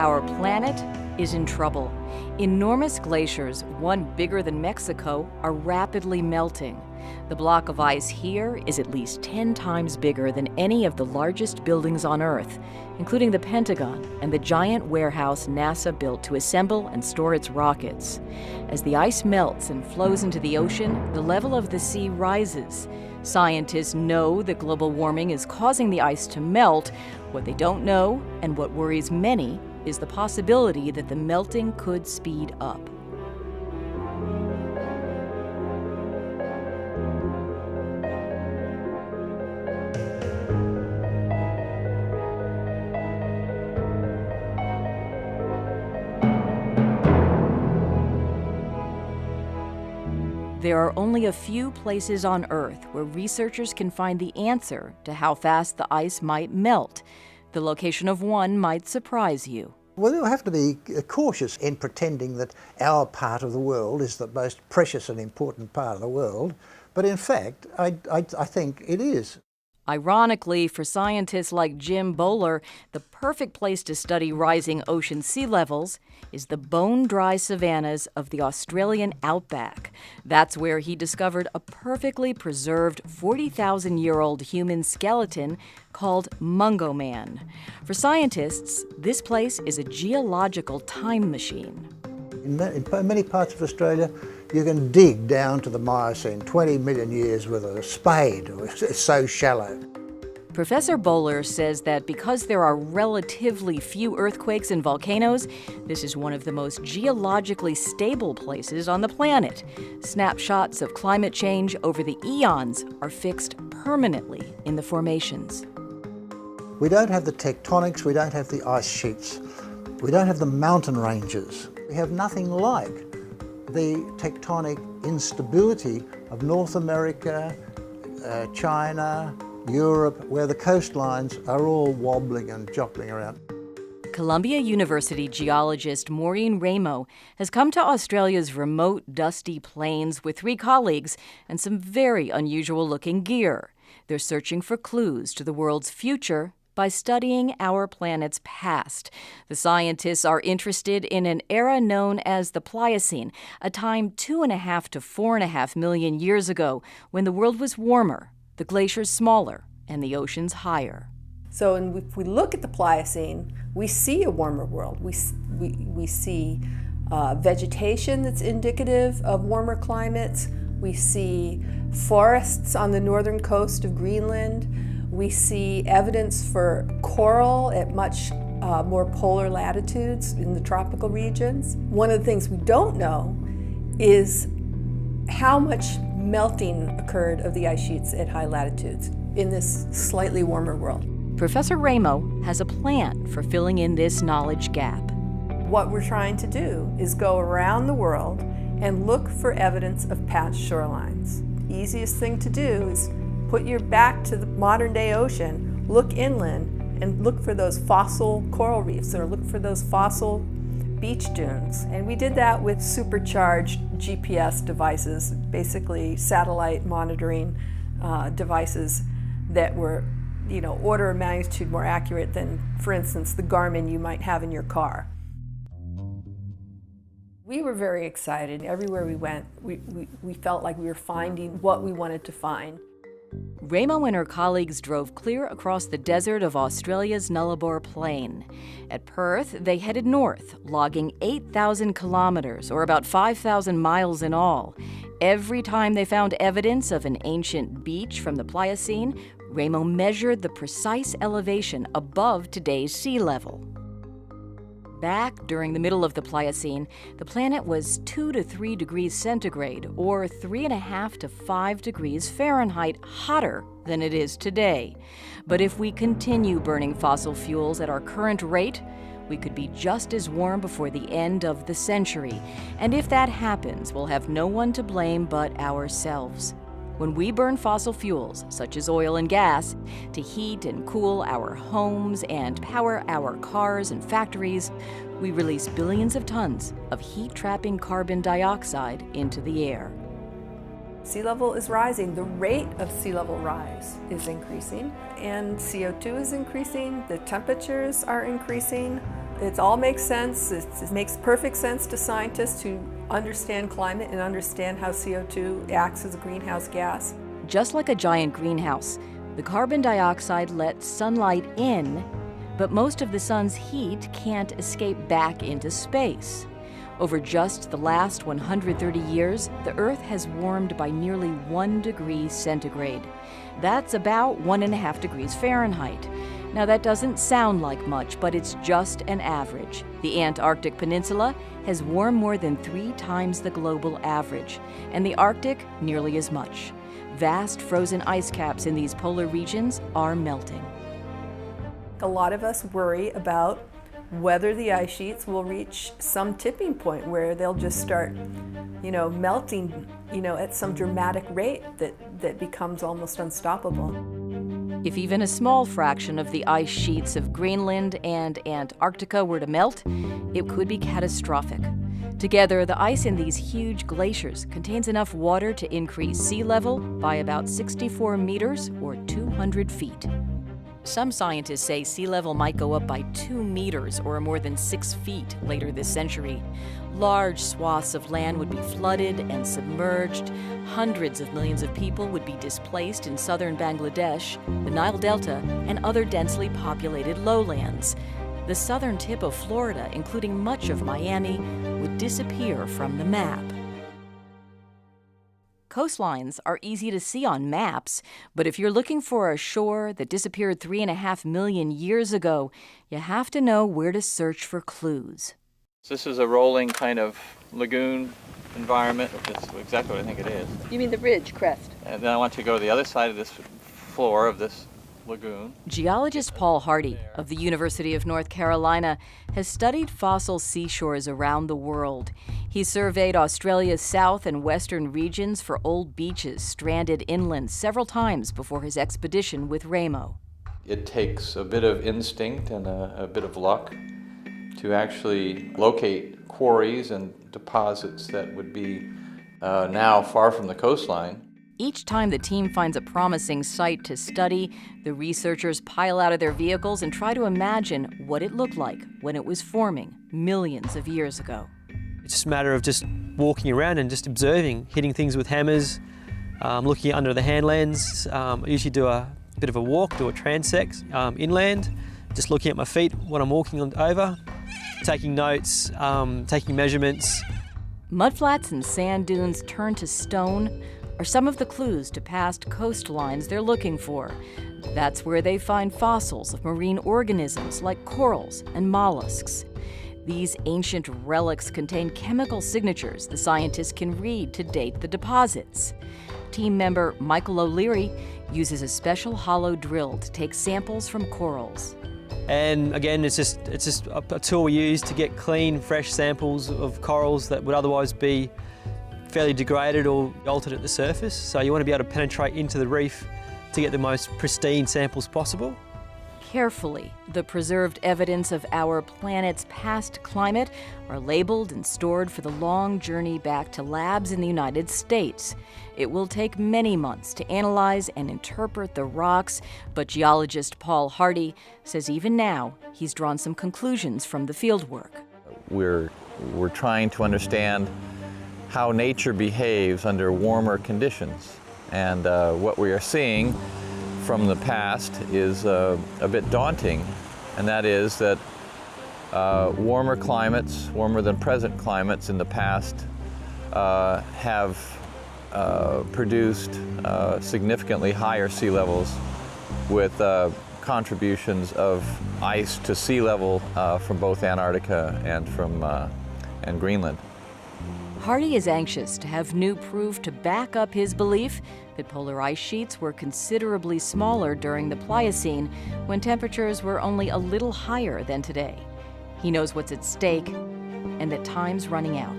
our planet is in trouble. Enormous glaciers, one bigger than Mexico, are rapidly melting. The block of ice here is at least 10 times bigger than any of the largest buildings on Earth, including the Pentagon and the giant warehouse NASA built to assemble and store its rockets. As the ice melts and flows into the ocean, the level of the sea rises. Scientists know that global warming is causing the ice to melt. What they don't know, and what worries many, is the possibility that the melting could speed up. There are only a few places on Earth where researchers can find the answer to how fast the ice might melt. The location of one might surprise you. Well, you'll have to be cautious in pretending that our part of the world is the most precious and important part of the world, but in fact, I think it is. Ironically, for scientists like Jim Bowler, the perfect place to study rising ocean sea levels is the bone-dry savannas of the Australian outback. That's where he discovered a perfectly preserved 40,000-year-old human skeleton called Mungo Man. For scientists, this place is a geological time machine. In many parts of Australia, you can dig down to the Miocene 20 million years with a spade. It's so shallow. Professor Bowler says that because there are relatively few earthquakes and volcanoes, this is one of the most geologically stable places on the planet. Snapshots of climate change over the eons are fixed permanently in the formations. We don't have the tectonics, we don't have the ice sheets, we don't have the mountain ranges. We have nothing like the tectonic instability of North America, China, Europe, where the coastlines are all wobbling and jockling around. Columbia University geologist Maureen Raymo has come to Australia's remote, dusty plains with 3 colleagues and some very unusual-looking gear. They're searching for clues to the world's future by studying our planet's past. The scientists are interested in an era known as the Pliocene, a time 2.5 to 4.5 million years ago, when the world was warmer, the glaciers smaller, and the oceans higher. So if we look at the Pliocene, we see a warmer world. We see vegetation that's indicative of warmer climates. We see forests on the northern coast of Greenland. We see evidence for coral at much more polar latitudes in the tropical regions. One of the things we don't know is how much melting occurred of the ice sheets at high latitudes in this slightly warmer world. Professor Raymo has a plan for filling in this knowledge gap. What we're trying to do is go around the world and look for evidence of patched shorelines. The easiest thing to do is put your back to the modern day ocean, look inland, and look for those fossil coral reefs, or look for those fossil beach dunes. And we did that with supercharged GPS devices, basically satellite monitoring devices that were, order of magnitude more accurate than, for instance, the Garmin you might have in your car. We were very excited. Everywhere we went, we felt like we were finding what we wanted to find. Raymo and her colleagues drove clear across the desert of Australia's Nullarbor Plain. At Perth, they headed north, logging 8,000 kilometers, or about 5,000 miles in all. Every time they found evidence of an ancient beach from the Pliocene, Raymo measured the precise elevation above today's sea level. Back during the middle of the Pliocene, the planet was 2 to 3 degrees centigrade, or 3.5 to 5 degrees Fahrenheit hotter than it is today. But if we continue burning fossil fuels at our current rate, we could be just as warm before the end of the century. And if that happens, we'll have no one to blame but ourselves. When we burn fossil fuels, such as oil and gas, to heat and cool our homes and power our cars and factories, we release billions of tons of heat-trapping carbon dioxide into the air. Sea level is rising. The rate of sea level rise is increasing, and CO2 is increasing. The temperatures are increasing. It all makes sense. It makes perfect sense to scientists who understand climate and understand how CO2 acts as a greenhouse gas. Just like a giant greenhouse, the carbon dioxide lets sunlight in, but most of the sun's heat can't escape back into space. Over just the last 130 years, the Earth has warmed by nearly 1 degree centigrade. That's about 1.5 degrees Fahrenheit. Now that doesn't sound like much, but it's just an average. The Antarctic Peninsula has warmed more than 3 times the global average, and the Arctic nearly as much. Vast frozen ice caps in these polar regions are melting. A lot of us worry about whether the ice sheets will reach some tipping point where they'll just start, melting, at some dramatic rate that becomes almost unstoppable. If even a small fraction of the ice sheets of Greenland and Antarctica were to melt, it could be catastrophic. Together, the ice in these huge glaciers contains enough water to increase sea level by about 64 meters or 200 feet. Some scientists say sea level might go up by 2 meters or more than 6 feet later this century. Large swaths of land would be flooded and submerged. Hundreds of millions of people would be displaced in southern Bangladesh, the Nile Delta, and other densely populated lowlands. The southern tip of Florida, including much of Miami, would disappear from the map. Coastlines are easy to see on maps, but if you're looking for a shore that disappeared 3.5 million years ago, you have to know where to search for clues. This is a rolling kind of lagoon environment. It's exactly what I think it is. You mean the ridge crest? And then I want to go to the other side of this floor of this lagoon. Geologist Paul Hardy of the University of North Carolina has studied fossil seashores around the world. He surveyed Australia's south and western regions for old beaches stranded inland several times before his expedition with Raymo. It takes a bit of instinct and a bit of luck to actually locate quarries and deposits that would be now far from the coastline. Each time the team finds a promising site to study, the researchers pile out of their vehicles and try to imagine what it looked like when it was forming millions of years ago. It's just a matter of just walking around and just observing, hitting things with hammers, looking under the hand lens. I usually do a bit of a walk, do a transect inland, just looking at my feet when I'm walking over, taking notes, taking measurements. Mudflats and sand dunes turned to stone are some of the clues to past coastlines they're looking for. That's where they find fossils of marine organisms like corals and mollusks. These ancient relics contain chemical signatures the scientists can read to date the deposits. Team member Michael O'Leary uses a special hollow drill to take samples from corals. And again, it's just a tool we use to get clean, fresh samples of corals that would otherwise be fairly degraded or altered at the surface. So you want to be able to penetrate into the reef to get the most pristine samples possible. Carefully, the preserved evidence of our planet's past climate are labeled and stored for the long journey back to labs in the United States. It will take many months to analyze and interpret the rocks, but geologist Paul Hardy says even now he's drawn some conclusions from the fieldwork. We're trying to understand how nature behaves under warmer conditions. And what we are seeing from the past is a bit daunting, and that is that warmer climates, warmer than present climates in the past, have produced significantly higher sea levels with contributions of ice to sea level from both Antarctica and Greenland. Hardy is anxious to have new proof to back up his belief that polar ice sheets were considerably smaller during the Pliocene, when temperatures were only a little higher than today. He knows what's at stake and that time's running out.